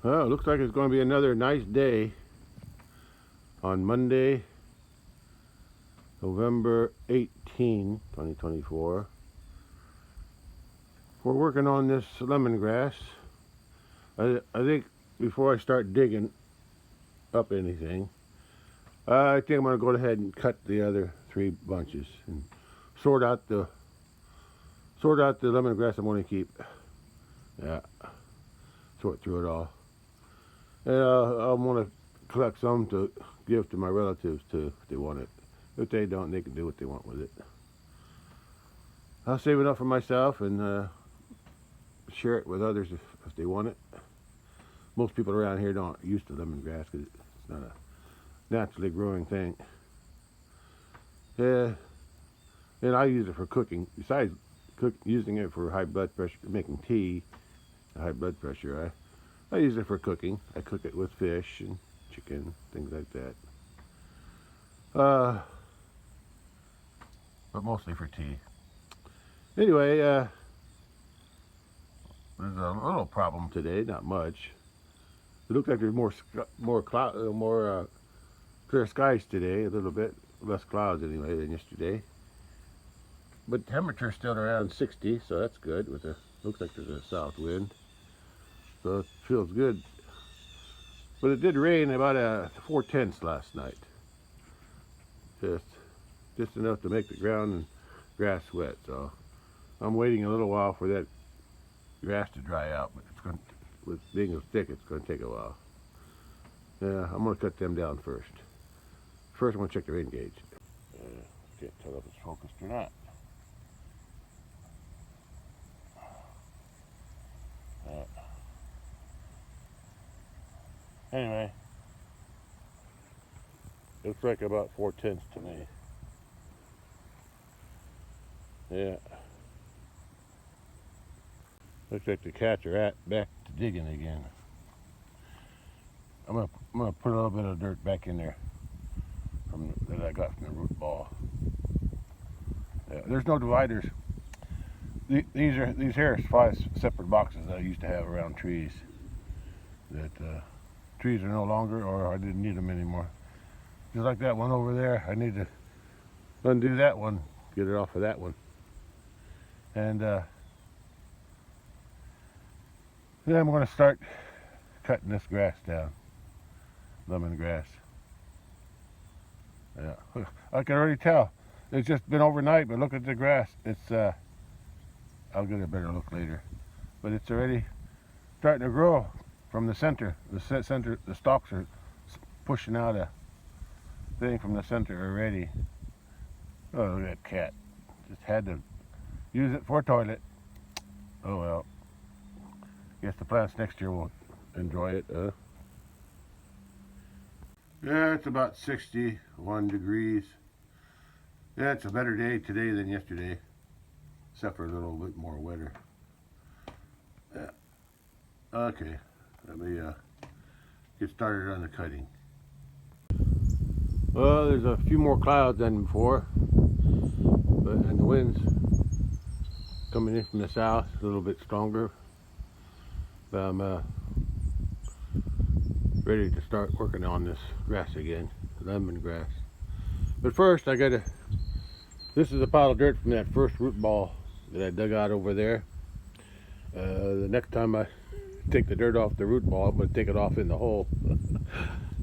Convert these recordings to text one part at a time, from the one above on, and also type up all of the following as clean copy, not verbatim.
Well, it looks like it's going to be another nice day on Monday, November 18, 2024. We're working on this lemongrass. I think before I start digging up anything, I think I'm going to go ahead and cut the other three bunches and sort out the lemongrass I'm going to keep. Yeah, sort through it all. And I want to collect some to give to my relatives too, if they want it. If they don't, they can do what they want with it. I'll save enough for myself and share it with others if they want it. Most people around here don't use the lemongrass because it's not a naturally growing thing. Yeah, and I use it for cooking. Besides using it for high blood pressure, making tea, high blood pressure, I use it for cooking. I cook it with fish and chicken, things like that. But mostly for tea. Anyway, there's a little problem today, not much. It looks like there's more clear skies today, a little bit less clouds anyway than yesterday. But temperature's still around 60, so that's good. Looks like there's a south wind, so it feels good. But it did rain about 4/10 last night, just enough to make the ground and grass wet. So I'm waiting a little while for that grass to dry out, but with being as thick, it's going to take a while. Yeah, I'm going to cut them down first. First, I'm going to check the rain gauge. Can't tell if it's focused or not. Anyway, looks like about 4/10 to me. Yeah. Looks like the cats are back to digging again. I'm gonna put a little bit of dirt back in there that I got from the root ball. Yeah, there's no dividers. These here are 5 separate boxes that I used to have around trees. That trees are no longer, or I didn't need them anymore. Just like that one over there, I need to undo that one, get it off of that one, and then I'm going to start cutting this grass down, lemongrass. Yeah, I can already tell. It's just been overnight, but look at the grass. It's I'll get a better look later, but it's already starting to grow from the center. The stalks are pushing out a thing from the center already. Oh, look at that cat. Just had to use it for a toilet. Oh well. Guess the plants next year will enjoy it. Yeah, it's about 61 degrees. Yeah, it's a better day today than yesterday, except for a little bit more wetter. Yeah. Okay, let me get started on the cutting. Well, there's a few more clouds than before, and the wind's coming in from the south, a little bit stronger. But I'm ready to start working on this grass again, lemongrass. But first, this is a pile of dirt from that first root ball that I dug out over there. The next time I take the dirt off the root ball, I'm going to take it off in the hole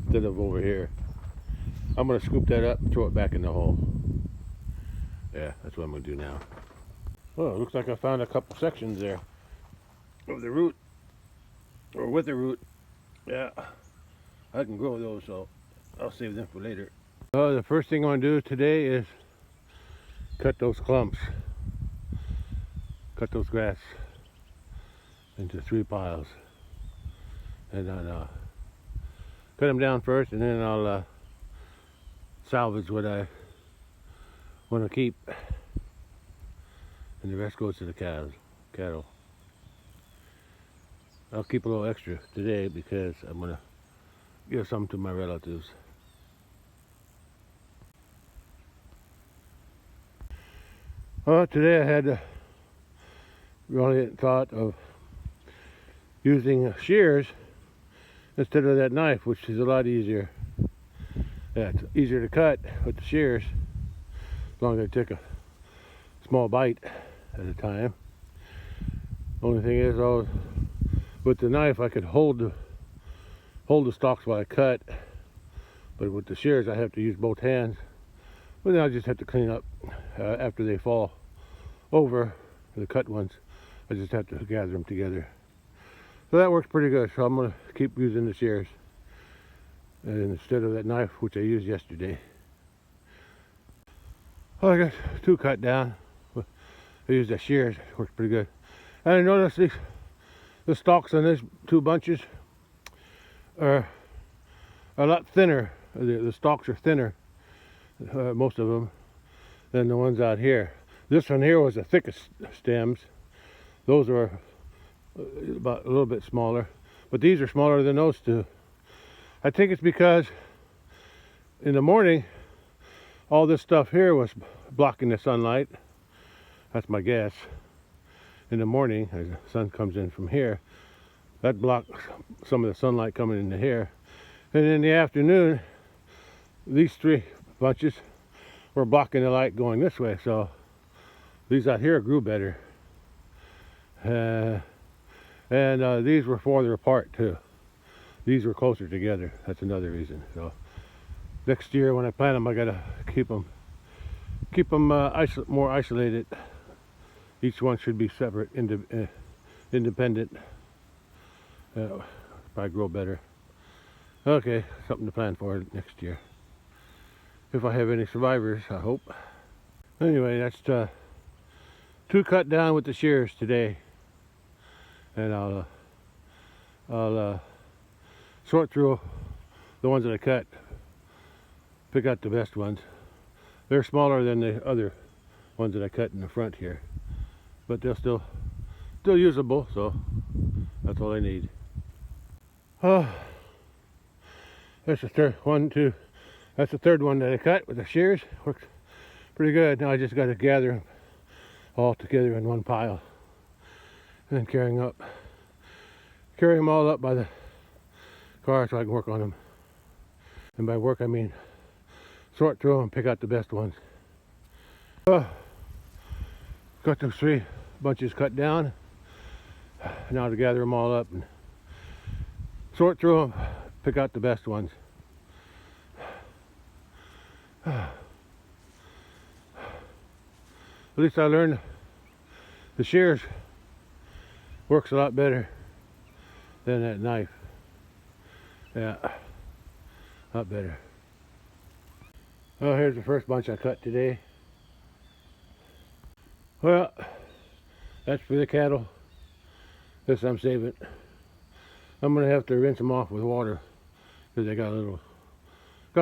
instead of over here. I'm going to scoop that up and throw it back in the hole. Yeah, that's what I'm going to do now. Well, it looks like I found a couple sections there of the root, or with the root. Yeah, I can grow those, so I'll save them for later. The first thing I'm going to do today is cut those clumps. Cut those grass into 3 piles. And then cut them down first, and then I'll salvage what I want to keep. And the rest goes to the cattle. I'll keep a little extra today because I'm going to give some to my relatives. Well, today I had really thought of using shears instead of that knife, which is a lot easier. Yeah, it's easier to cut with the shears, as long as I take a small bite at a time. Only thing is, with the knife I could hold the stalks while I cut, but with the shears I have to use both hands. But then I just have to clean up after they fall over, the cut ones. I just have to gather them together. So that works pretty good. So I'm going to keep using the shears instead of that knife which I used yesterday. Well, I got 2 cut down. I used the shears. It works pretty good. And I noticed the stalks on these 2 bunches are a lot thinner. The stalks are thinner, most of them, than the ones out here. This one here was the thickest stems. Those are about a little bit smaller, but these are smaller than those 2. I think it's because in the morning all this stuff here was blocking the sunlight. That's my guess. In the morning, as the sun comes in from here, that blocks some of the sunlight coming into here. And in the afternoon, these 3 bunches were blocking the light going this way, so these out here grew better. And these were farther apart too. These were closer together. That's another reason. So next year when I plant them, I gotta keep them more isolated. Each one should be separate, independent. Probably grow better. Okay, something to plan for next year. If I have any survivors, I hope. Anyway, that's 2 cut down with the shears today. And I'll sort through the ones that I cut, pick out the best ones. They're smaller than the other ones that I cut in the front here, but they're still usable, so that's all I need. That's the third one too. That's the 3rd one that I cut with the shears. Works pretty good. Now I just got to gather them all together in one pile, and then carry them all up by the car so I can work on them. And by work I mean sort through them and pick out the best ones. Got those 3 bunches cut down. Now to gather them all up and sort through them, pick out the best ones. At least I learned the shears works a lot better than that knife. Yeah, a lot better. Well, here's the first bunch I cut today. Well, that's for the cattle. This I'm saving. I'm gonna have to rinse them off with water because they got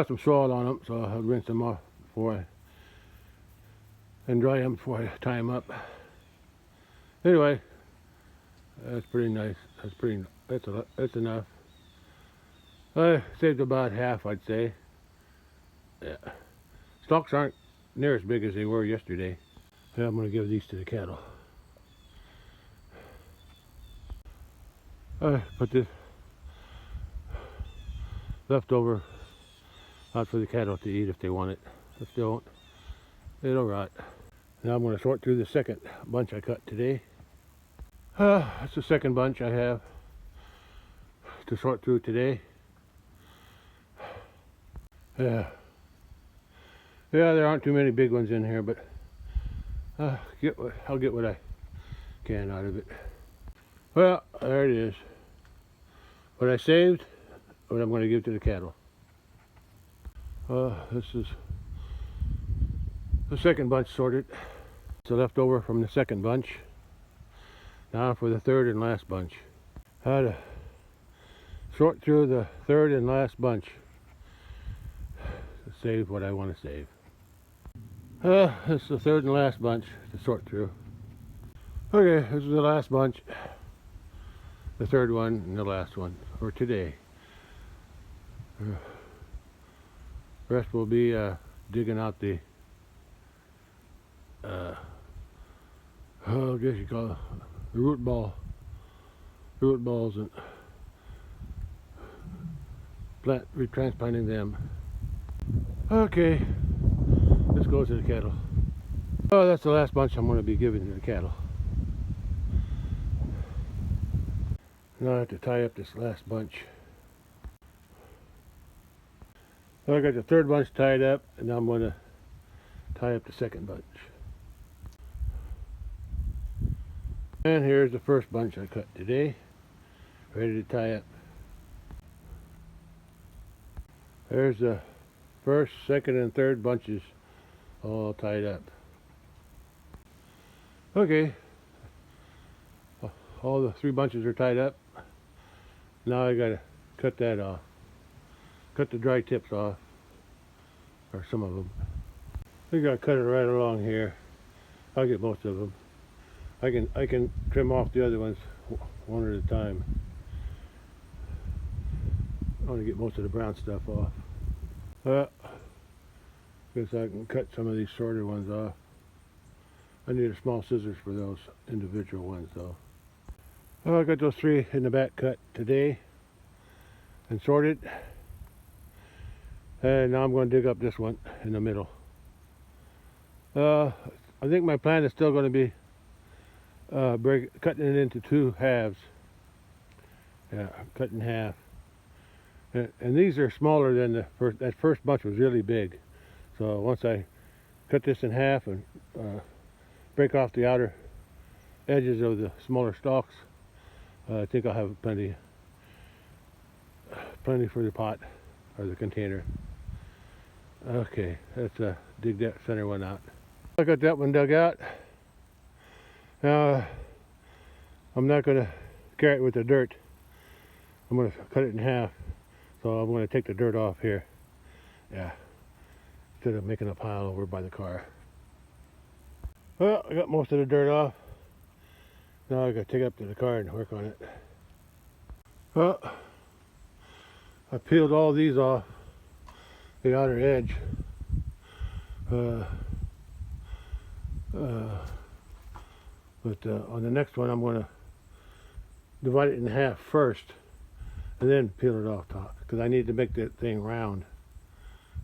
some soil on them, so I'll rinse them off and dry them before I tie them up. Anyway, that's pretty nice. That's enough. I saved about half, I'd say. Yeah. Stalks aren't near as big as they were yesterday. Yeah, I'm going to give these to the cattle. Put this leftover out for the cattle to eat if they want it. If they don't, it'll rot. Now I'm going to sort through the second bunch I cut today. That's the second bunch I have to sort through today. Yeah, there aren't too many big ones in here, but I'll get what I can out of it. Well, there it is. What I saved, what I'm going to give to the cattle. This is the second bunch sorted. It's the leftover from the second bunch. Now for the third and last bunch. How to sort through the third and last bunch to save what I want to save. This is the third and last bunch to sort through. Okay, this is the last bunch. The third one and the last one for today. The rest will be digging out the I guess you call it the root balls, and retransplanting them. Okay, this goes to the cattle. Oh, that's the last bunch I'm going to be giving to the cattle. Now I have to tie up this last bunch. So I got the third bunch tied up, and now I'm going to tie up the second bunch. And here's the first bunch I cut today, ready to tie up. There's the first, second, and third bunches all tied up. Okay, all the three bunches are tied up. Now I gotta cut that off. Cut the dry tips off, or some of them. I gotta cut it right along here. I'll get most of them. I can trim off the other ones one at a time. I want to get most of the brown stuff off. Guess I can cut some of these shorter ones off. I need a small scissors for those individual ones though. Well, I got those three in the back cut today and sorted. And now I'm going to dig up this one in the middle. I think my plan is still going to be cutting it into two halves. Yeah, cut in half. And these are smaller than the first. That first bunch was really big. So once I cut this in half and break off the outer edges of the smaller stalks, I think I'll have plenty for the pot or the container. Okay, let's dig that center one out. I got that one dug out. Now I'm not going to carry it with the dirt. I'm going to cut it in half. So I'm going to take the dirt off here. Yeah, instead of making a pile over by the car. Well, I got most of the dirt off. Now I got to take it up to the car and work on it. Well, I peeled all these off the outer edge. But on the next one I'm going to divide it in half first and then peel it off top because I need to make that thing round.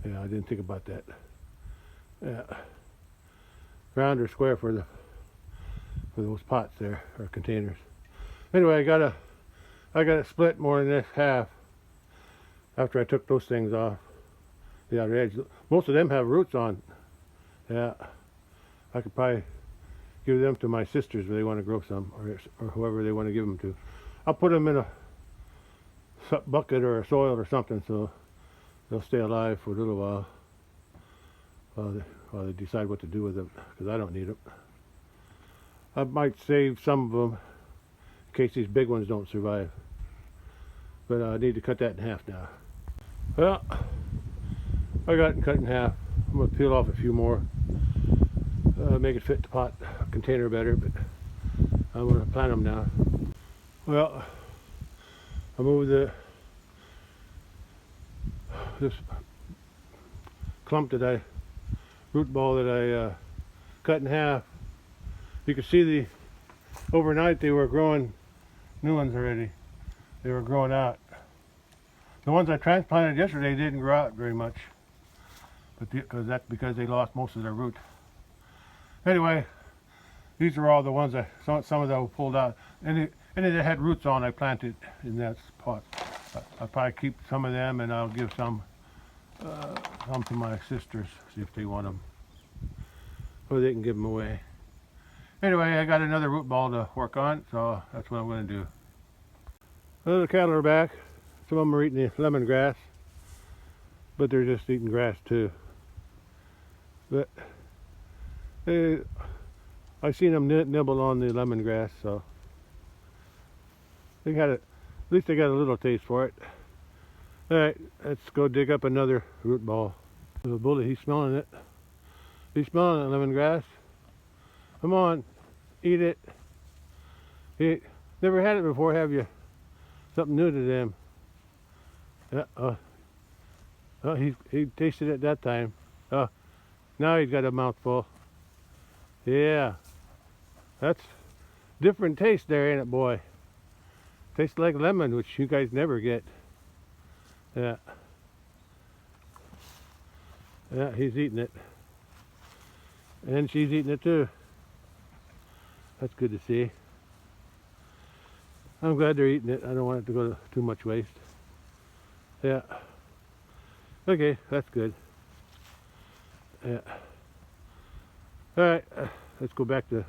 Yeah, I didn't think about that. Yeah, round or square for those pots there or containers. Anyway, I got it split more than this half after I took those things off the outer edge. Most of them have roots on. Yeah, I could probably give them to my sisters if they want to grow some, or whoever they want to give them to. I'll put them in a bucket or a soil or something so they'll stay alive for a little while while they decide what to do with them, because I don't need them. I might save some of them in case these big ones don't survive, but I need to cut that in half now. Well, I got it cut in half. I'm going to peel off a few more, make it fit the pot container better, but I'm going to plant them now. Well, I moved this root ball that I cut in half. You can see overnight they were growing new ones already. They were growing out. The ones I transplanted yesterday didn't grow out very much, but that's because they lost most of their root. Anyway, these are all the ones some of them pulled out. Any that had roots on, I planted in that pot. I'll probably keep some of them, and I'll give some to my sisters, see if they want them, or they can give them away. Anyway, I got another root ball to work on, so that's what I'm going to do. Well, the cattle are back. Some of them are eating the lemongrass, but they're just eating grass too. But I seen them nibble on the lemongrass, so at least they got a little taste for it. All right, let's go dig up another root ball. The bully, he's smelling it. He's smelling it, lemongrass. Come on, eat it. You never had it before, have you? Something new to them. Yeah. Oh, he tasted it that time. Oh, now he's got a mouthful. Yeah, that's different taste there, ain't it, boy? Tastes like lemon, which you guys never get. Yeah. Yeah, he's eating it. And she's eating it too. That's good to see. I'm glad they're eating it. I don't want it to go to too much waste. Yeah. Okay, that's good. Yeah. Alright, let's go back to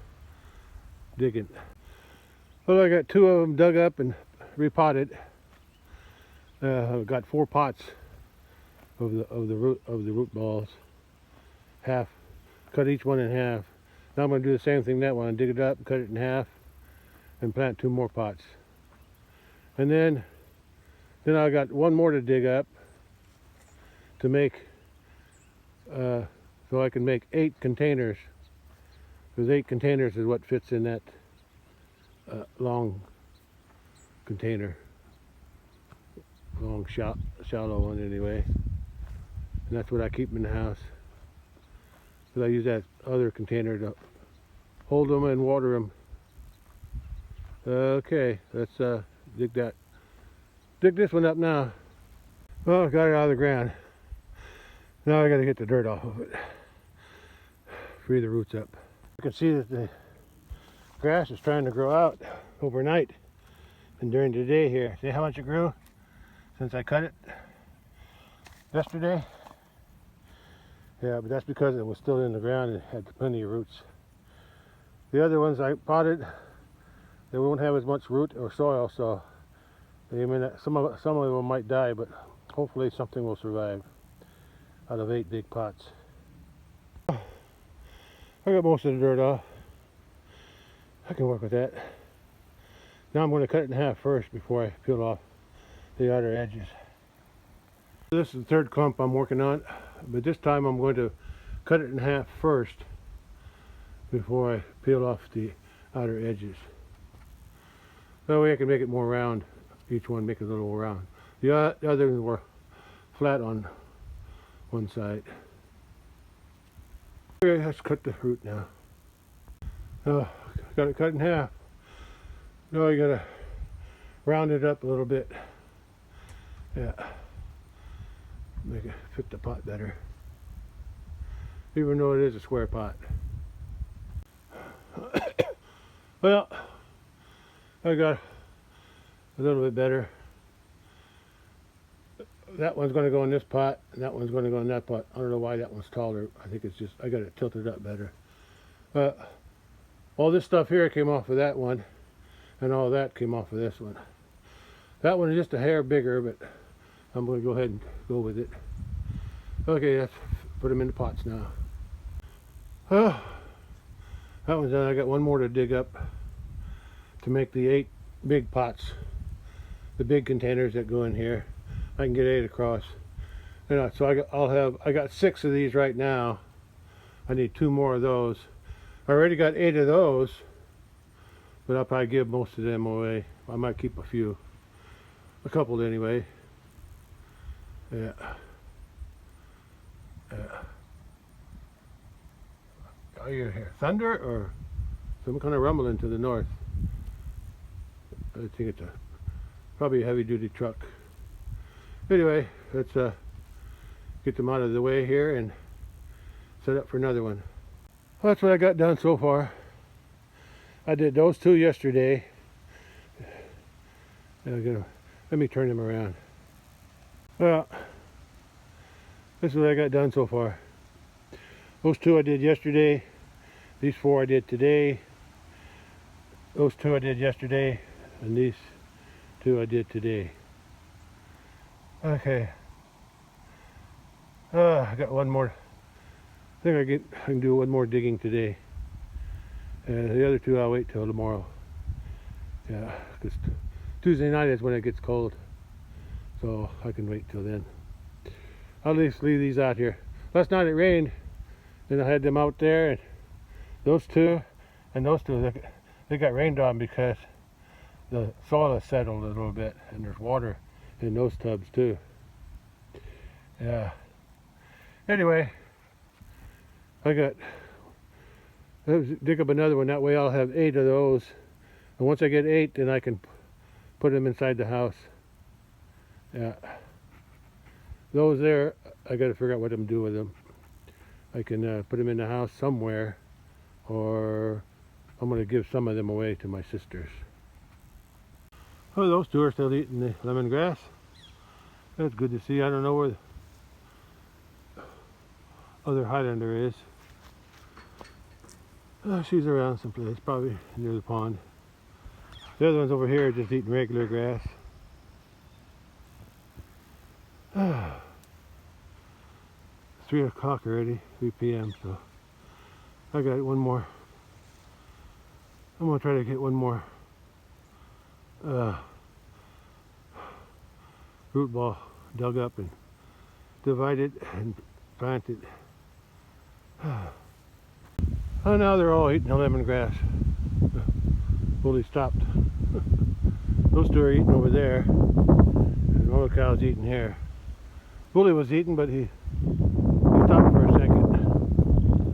digging. Well, I got 2 of them dug up and repotted. I've got 4 pots of the root balls. Half. Cut each one in half. Now I'm going to do the same thing that one. Dig it up, cut it in half, and plant 2 more pots. And then I got 1 more to dig up to make, so I can make 8 containers. Because 8 containers is what fits in that long container. Long, shallow one anyway. And that's what I keep in the house. Because I use that other container to hold them and water them. Okay, let's dig this one up now. Well, I got it out of the ground. Now I got to get the dirt off of it. Free the roots up. You can see that the grass is trying to grow out overnight and during the day here. See how much it grew since I cut it yesterday? Yeah, but that's because it was still in the ground and had plenty of roots. The other ones I potted, they won't have as much root or soil, so they may not, some of them might die, but hopefully something will survive out of 8 big pots. I got most of the dirt off. I can work with that. Now I'm going to cut it in half first before I peel off the outer edges. This is the 3rd clump I'm working on, but this time I'm going to cut it in half first before I peel off the outer edges. That way I can make it more round. Each one make it a little round. The others were flat on one side. Okay, let's cut the root now. Got it cut in half. Now I gotta round it up a little bit. Yeah. Make it fit the pot better. Even though it is a square pot. Well, I got a little bit better. That one's going to go in this pot, and that one's going to go in that pot. I don't know why that one's taller. I think it's just, I got it tilted up better. All this stuff here came off of that one, and all that came off of this one. That one is just a hair bigger, but I'm going to go ahead and go with it. Okay, let's put them in the pots now. Oh, that one's done. I got 1 more to dig up to make the 8 big pots, the big containers that go in here. I can get 8 across. So I got 6 of these right now. I need 2 more of those. I already got 8 of those, but I'll probably give most of them away. I might keep a couple anyway. Yeah. Are you hear thunder or some kind of rumbling to the north? I think it's probably a heavy-duty truck. Anyway, let's get them out of the way here and set up for another one. Well, that's what I got done so far. I did those 2 yesterday. Let me turn them around. Well, this is what I got done so far. Those 2 I did yesterday. These 4 I did today. Those 2 I did yesterday. And these 2 I did today. Okay. I got 1 more. I think I can do 1 more digging today. And the other 2 I'll wait till tomorrow. Yeah, because Tuesday night is when it gets cold. So I can wait till then. I'll just leave these out here. Last night it rained. Then I had them out there. And those 2 and those 2, they got rained on because the soil has settled a little bit. And there's water in those tubs too. Yeah. Anyway, let's dig up another one. That way I'll have 8 of those. And once I get 8, then I can put them inside the house. Yeah. those there, I got to figure out what I'm doing with them. I can put them in the house somewhere, or I'm going to give some of them away to my sisters. Oh, those two are still eating the lemongrass. That's good to see. I don't know where the other Highlander is. She's around someplace, probably near the pond. The other ones over here are just eating regular grass. It's 3 o'clock already, 3 p.m. So I got one more. I'm gonna try to get one more root ball dug up and divided and planted. Oh, now they're all eating the lemongrass. Bully stopped. Those two are eating over there, and one of the cows eating here. Bully was eating, but he stopped for a second,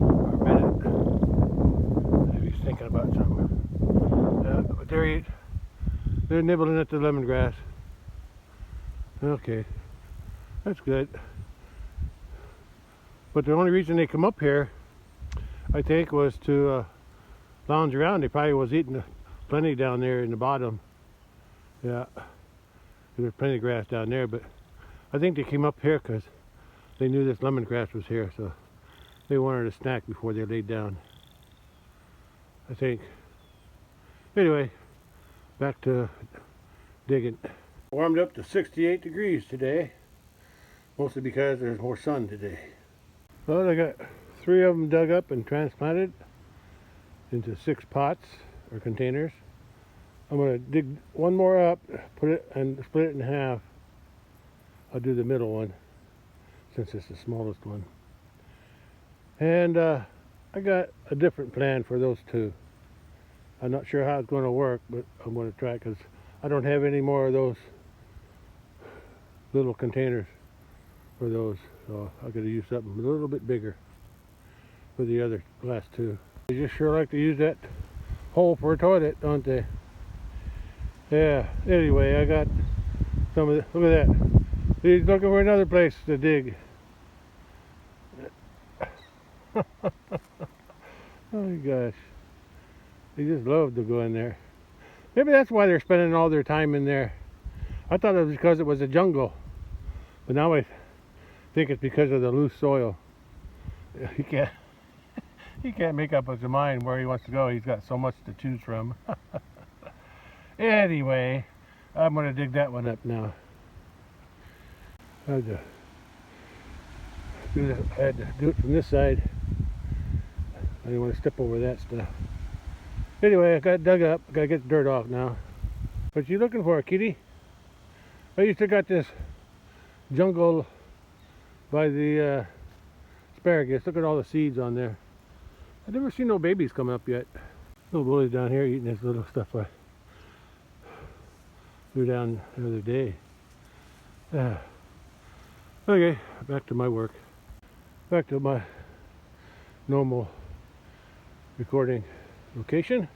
or a minute. Maybe he's thinking about something. But they're nibbling at the lemongrass. Okay, that's good. But the only reason they come up here, I think, was to lounge around. They probably was eating plenty down there in the bottom. Yeah, there's plenty of grass down there, but I think they came up here because they knew this lemongrass was here, so they wanted a snack before they laid down, I think. Anyway, back to digging. Warmed up to 68 degrees today, mostly because there's more sun today. Well, I got 3 of them dug up and transplanted into 6 pots or containers. I'm going to dig one more up, put it and split it in half. I'll do the middle one since it's the smallest one. And I got a different plan for those 2. I'm not sure how it's going to work, but I'm going to try because I don't have any more of those little containers for those. So I got to use something a little bit bigger for the other last 2. They just sure like to use that hole for a toilet, don't they? Yeah, anyway, I got some of the, look at that. He's looking for another place to dig. Oh my gosh. They just love to go in there. Maybe that's why they're spending all their time in there. I thought it was because it was a jungle. But now I think it's because of the loose soil. He can't make up his mind where he wants to go. He's got so much to choose from. Anyway, I'm going to dig that one up now. I had to do it from this side. I didn't want to step over that stuff. Anyway, I got it dug up. I got to get the dirt off now. What you looking for, kitty? Oh, you still got this jungle by the asparagus. Look at all the seeds on there. I've never seen no babies come up yet. Little Bully's down here eating this little stuff I threw down the other day. Okay, back to my work. Back to my normal recording location.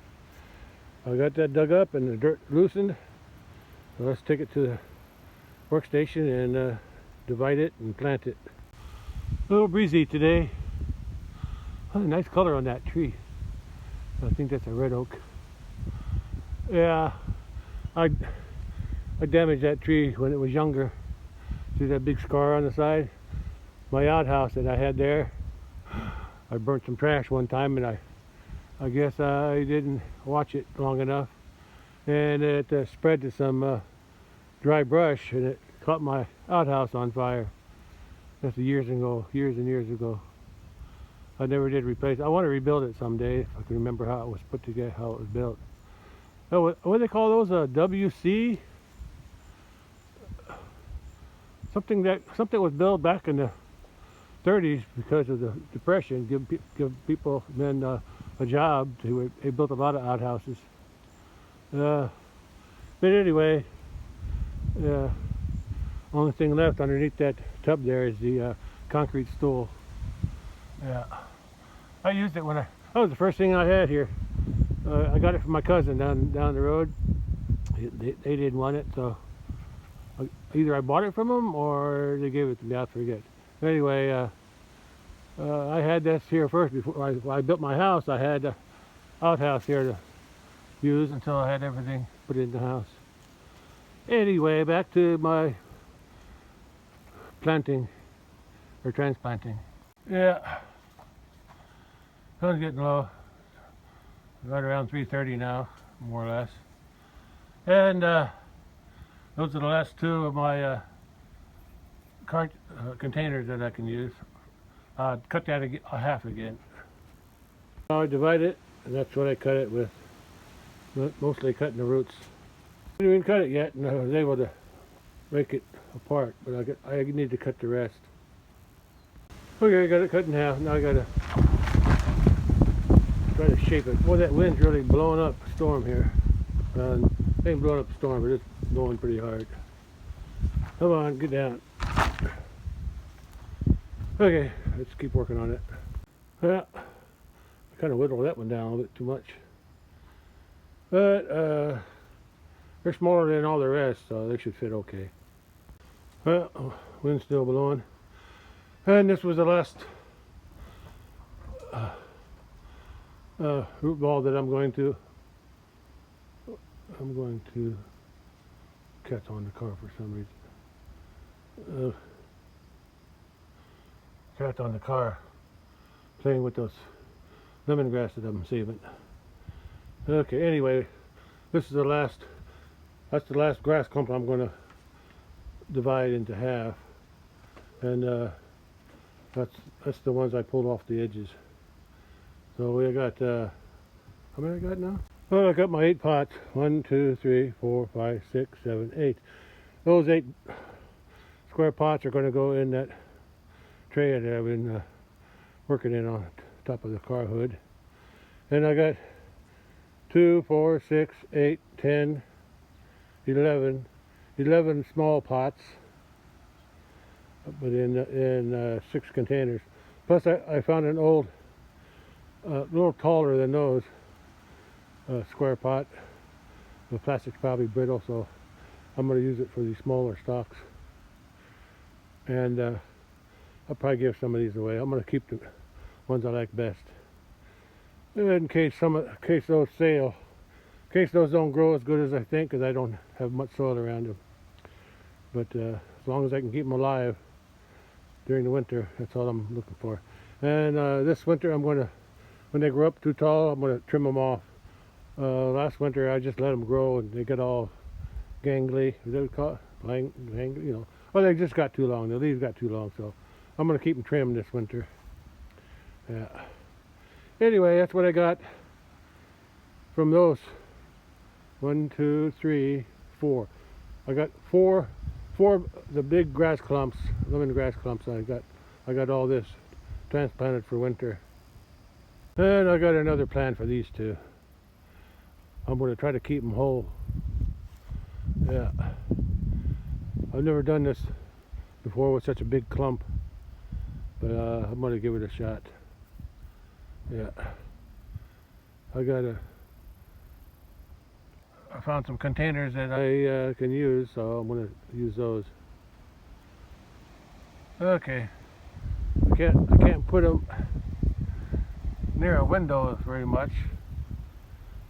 I got that dug up and the dirt loosened. So let's take it to the workstation and divide it and plant it. A little breezy today. Oh, nice color on that tree. I think that's a red oak. Yeah, I damaged that tree when it was younger. See that big scar on the side? My outhouse that I had there, I burnt some trash one time, and I guess I didn't watch it long enough, and it spread to some dry brush, and it caught my outhouse on fire. That's years and years ago. I never did replace it. I want to rebuild it someday if I can remember how it was put together, how it was built. Oh, what do they call those? WC? Something was built back in the 30s because of the Depression, give people then a job. They built a lot of outhouses. But anyway, only thing left underneath that tub there is the concrete stool. Yeah, I used it when that was the first thing I had here. I got it from my cousin down the road. They didn't want it, so Either I bought it from them or they gave it to me, I forget. Anyway, I had this here first. Before I built my house, I had an outhouse here to use until I had everything put in the house. Anyway, back to my planting or transplanting. Yeah, sun's getting low. Right around 3:30 now, more or less. And those are the last two of my containers that I can use. Cut that a half again. I divide it, and that's what I cut it with. Mostly cutting the roots. I didn't even cut it yet, and I was able to break it apart, but I need to cut the rest. Okay, I got it cut in half. Now I got to try to shape it. Boy, that wind's really blowing up a storm here. It ain't blowing up a storm, but it's blowing pretty hard. Come on, get down. Okay, let's keep working on it. Yeah, I kind of whittled that one down a little bit too much. But they're smaller than all the rest, so they should fit okay. Well, wind's still blowing. And this was the last root ball that I'm going to catch on the car for some reason. Catch on the car playing with those lemongrass that I'm saving. Okay, anyway, this is the last, that's the last grass clump I'm going to divide into half. And that's the ones I pulled off the edges. So we got, how many I got now? Well, I got my 8 pots. 1, 2, 3, 4, 5, 6, 7, 8. Those 8 square pots are going to go in that tray that I've been working in on top of the car hood. And I got 2, 4, 6, 8, 10, 11 small pots, but in 6 containers. Plus I found an old, a little taller than those, square pot. The plastic's probably brittle, so I'm going to use it for these smaller stalks. And I'll probably give some of these away. I'm going to keep the ones I like best. And in case those fail, in case those don't grow as good as I think, because I don't have much soil around them. But as long as I can keep them alive during the winter, that's all I'm looking for. And this winter I'm going to, when they grow up too tall, I'm going to trim them off. Last winter I just let them grow and they got all gangly, is that what it's called? Gangly, you know. Well, they just got too long, the leaves got too long, so I'm going to keep them trimmed this winter. Yeah. Anyway, that's what I got from those. 1, 2, 3, 4. I got four the big grass clumps, lemongrass clumps. I got all this transplanted for winter. And I got another plan for these two. I'm going to try to keep them whole. Yeah. I've never done this before with such a big clump, but I'm going to give it a shot. Yeah. I found some containers that I can use, so I'm going to use those. Okay. I can't put them near a window very much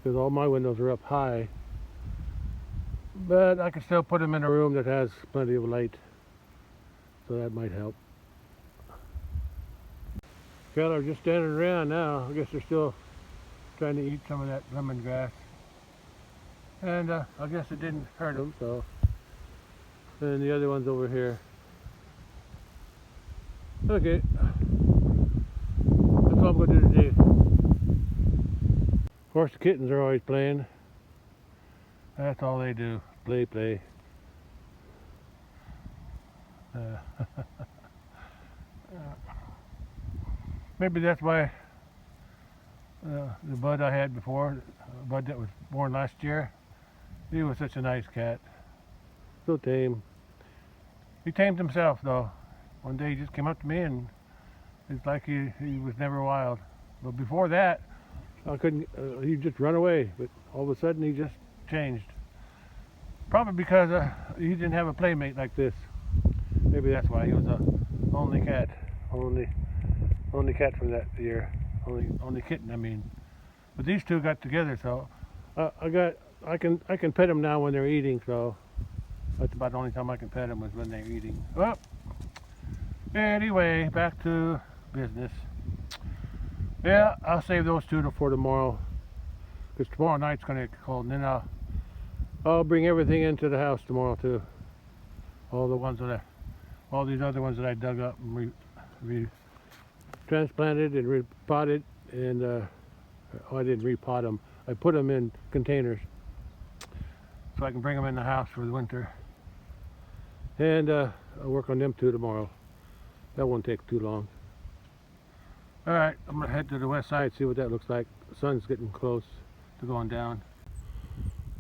because all my windows are up high, but I can still put them in a room that has plenty of light, so that might help. Cattle are just standing around now. I guess they're still trying to eat some of that lemongrass, and I guess it didn't hurt them. So, and the other one's over here. Okay, that's all I'm going to do today. Of course, the kittens are always playing. That's all they do, play. Maybe that's why the bud I had before, the bud that was born last year, he was such a nice cat. So tame. He tamed himself though. One day he just came up to me and it's like he was never wild. But before that, I couldn't, he'd just run away. But all of a sudden he just changed. Probably because he didn't have a playmate like this. Maybe that's why he was the only cat, only cat from that year, only kitten. I mean, but these two got together, so I can pet them now when they're eating. So that's about the only time I can pet them was when they're eating. Well, anyway, back to business. Yeah, I'll save those two for tomorrow, because tomorrow night's gonna get cold, and then I'll bring everything into the house tomorrow too. All these other ones that I dug up and transplanted and repotted, and I didn't repot them. I put them in containers so I can bring them in the house for the winter. And I'll work on them too tomorrow. That won't take too long. All right, I'm gonna head to the west side, see what that looks like. The sun's getting close to going down.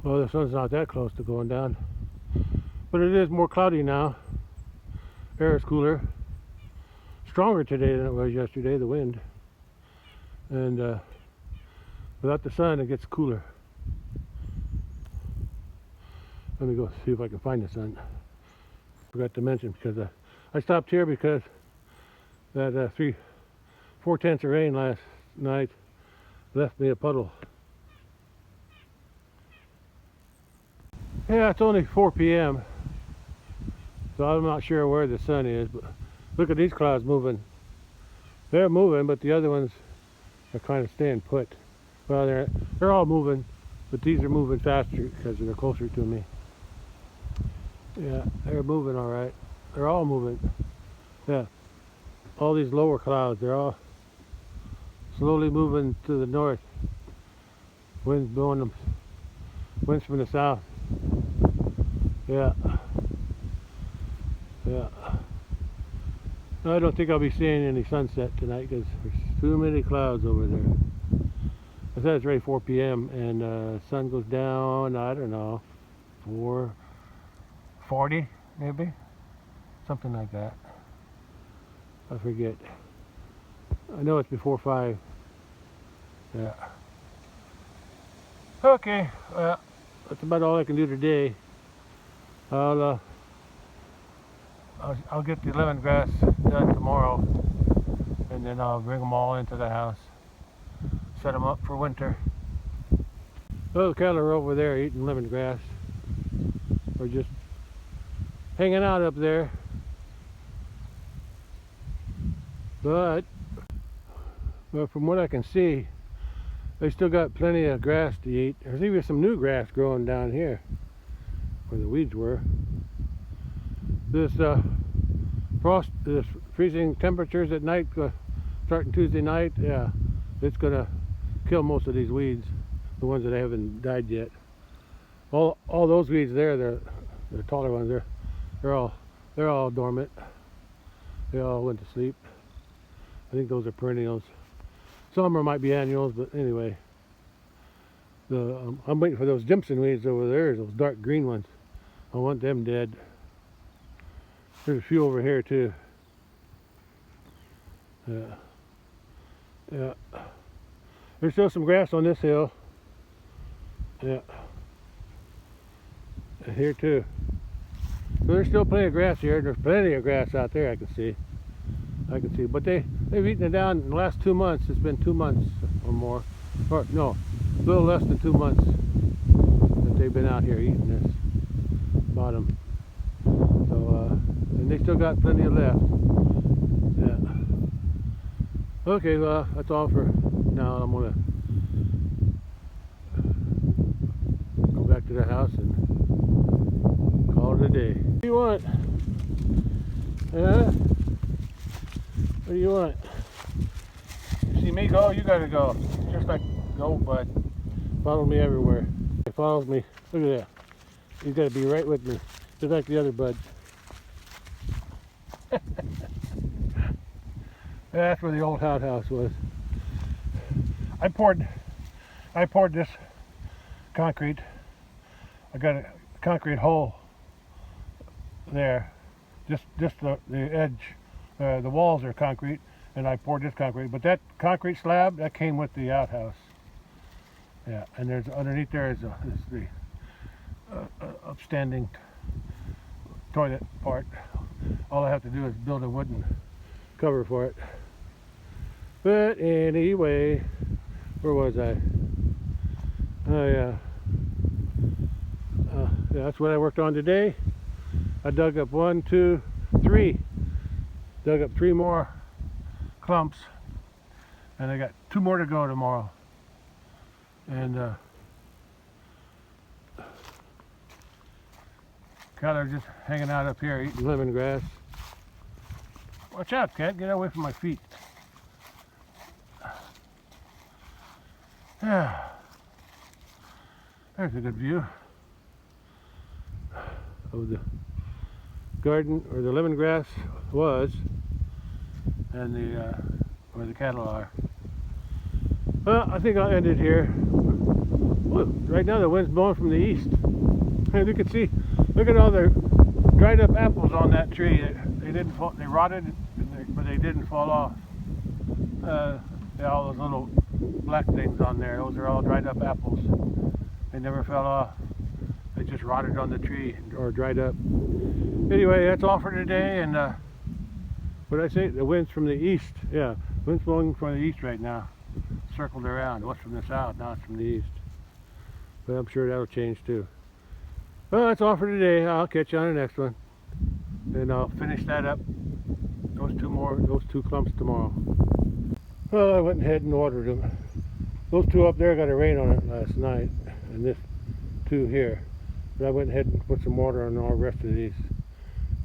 Well, the sun's not that close to going down, but it is more cloudy now. Air is cooler, stronger today than it was yesterday, the wind. And without the sun, it gets cooler. Let me go see if I can find the sun. Forgot to mention, because I stopped here because that 4/10 of rain last night left me a puddle. Yeah, it's only 4 p.m. so I'm not sure where the sun is, but look at these clouds moving. They're moving, but the other ones are kind of staying put. Well, they're all moving, but these are moving faster because they're closer to me. Yeah, they're moving all right. They're all moving. Yeah, all these lower clouds, they're all slowly moving to the north. Wind's blowing them. Winds from the south. Yeah. Yeah. I don't think I'll be seeing any sunset tonight because there's too many clouds over there. I said it's already 4 p.m. and sun goes down, I don't know, 4:40 maybe? Something like that. I forget. I know it's before 5. Yeah. Okay, well, that's about all I can do today. I'll get the lemongrass done tomorrow, and then I'll bring them all into the house, set them up for winter. Well, the cattle are over there eating lemongrass, or just hanging out up there. But from what I can see, they still got plenty of grass to eat. There's even some new grass growing down here where the weeds were. This this freezing temperatures at night, starting Tuesday night, yeah, it's gonna kill most of these weeds, the ones that haven't died yet. All those weeds there, the taller ones, they're all dormant. They all went to sleep. I think those are perennials. Some might be annuals, but anyway. I'm waiting for those Jimson weeds over there, those dark green ones. I want them dead. There's a few over here too. Yeah. There's still some grass on this hill. Yeah. And here too. So there's still plenty of grass here. There's plenty of grass out there I can see. But they've eaten it down in the last 2 months. It's been 2 months or more. Or no, a little less than 2 months that they've been out here eating this bottom. So and they still got plenty left. Yeah. Okay, well, that's all for now. I'm gonna go back to the house and call it a day. What do you want? Yeah? What do you want? You see me go, you gotta go. Just like go, bud. Follow me everywhere. He follows me. Look at that. He's gotta be right with me. Just like the other buds. That's where the old outhouse was. I poured this concrete. I got a concrete hole there. Just the edge. The walls are concrete, and I poured this concrete. But that concrete slab, that came with the outhouse. Yeah, and there's underneath there is the upstanding toilet part. All I have to do is build a wooden cover for it. But anyway, where was I? Oh yeah. Yeah, that's what I worked on today. I dug up 1, 2, 3. Dug up 3 more clumps, and I got 2 more to go tomorrow. And cattle are just hanging out up here eating lemongrass. Watch out, cat! Get away from my feet. Yeah, there's a good view of the garden where the lemongrass was, and the where the cattle are. Well, I think I'll end it here. Well, right now the wind's blowing from the east, and you can see. Look at all the dried up apples on that tree. They didn't fall. They rotted, but they didn't fall off. Yeah, all those little black things on there. Those are all dried up apples. They never fell off. They just rotted on the tree or dried up. Anyway, that's all for today. And what did I say? The wind's from the east. Yeah, wind's blowing from the east right now. Circled around. It was from the south. Now it's from the east. But I'm sure that'll change too. Well, that's all for today. I'll catch you on the next one. And I'll finish that up. Those 2 clumps tomorrow. Well, I went ahead and watered them. Those 2 up there got a rain on it last night, and this 2 here. But I went ahead and put some water on all the rest of these,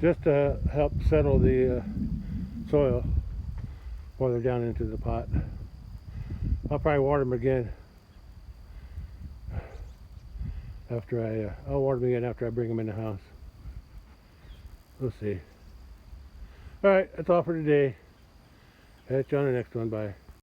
just to help settle the soil while they're down into the pot. I'll probably water them again after I'll water them again after I bring them in the house. We'll see. All right, that's all for today. Catch you on the next one. Bye.